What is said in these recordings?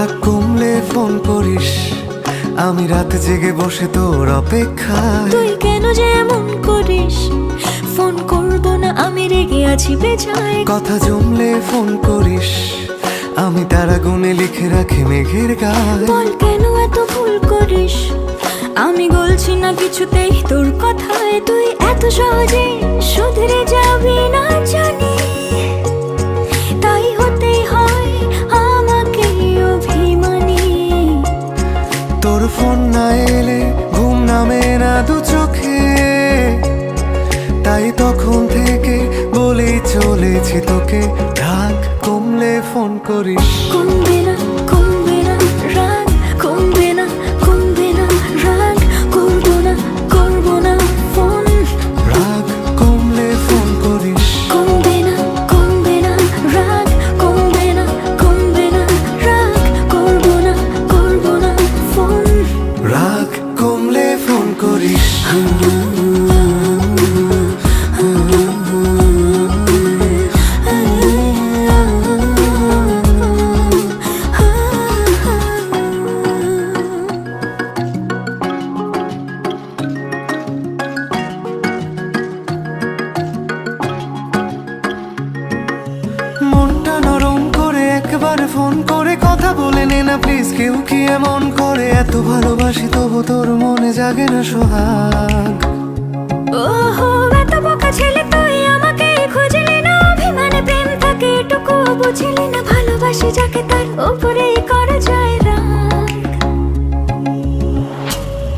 রাগ কমলে ফোন করিস, আমি রাতে জেগে বসে তোর অপেক্ষায়। তুই কেন যে এমন করিস? ফোন করব না আমি রেগে আছি বেজায়। কথা জমলে ফোন করিস, আমি তারা গুনে লিখে রাখি মেঘের গায়ে। বল কেন এত ভুল করিস? আমি গলছি না কিছুতেই তোর কথায়। তুই এত সহজে শুধরে যাবি না জানি, তাই হতেই হয় আমাকে অভিমানী। তোর ফোন না এলে ঘুম নামে না দু চোখে, তাই তখন থেকে বলেই চলেছি তোকে, রাগ কমলে ফোন করিস। কমবে না কমবে না রাগ, কমবে না কমবে না রাগ, করবো না করবো না ফোন। রাগ কমলে ফোন করিস। কমবে না কমবে না রাগ, কমবে না কমবে না রাগ, করবো না করবো না ফোন। রাগ কমলে ফোন করিস। মনটা নরম করে একবার ফোন করে কথা বলে নে না প্লিজ। কেউ কি এমন করে? এত ভালোবাসি তবু তোর মনে জাগে না সোহাগ। ওহো এত বোকা ছেলে তুই, আমাকে খুঁজলি না অভিমানে প্রেম থাকে এটুকু বুঝলি না। ভালোবাসি যাকে তার উপরেই করা যায় রাগ।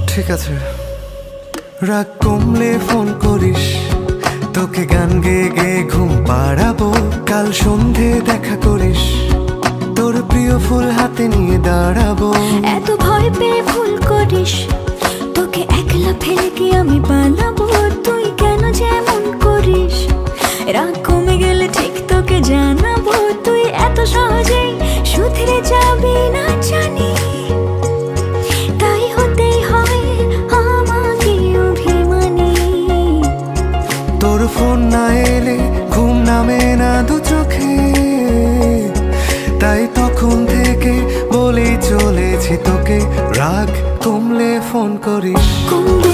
ঠিক আছে, রাগ কমলে ফোন করিস, তোকে গান গেয়ে গেয়ে ঘুম পাড়াবো। কাল সন্ধে দেখা করিস, তোর প্রিয় ফুল হাতে নিয়ে দাঁড়াবো। এত ভয় পেয়ে ভুল করিস, তোকে একলা ফেলে কি আমি বানাবো? তুই কেন যেমন করিস? রাগ কমে গেলে ঠিক তোকে জানাবো। তুই এত সহজেই শুধরে যাবি না জানি, তাই হতেই হয় আমাকে অভিমানী। তোর ফোন না এলে ঘুম নামে না দু চোখে, তাই তখন থেকে বলেই চলেছি তোকে, রাগ কমলে ফোন করিস। কমবে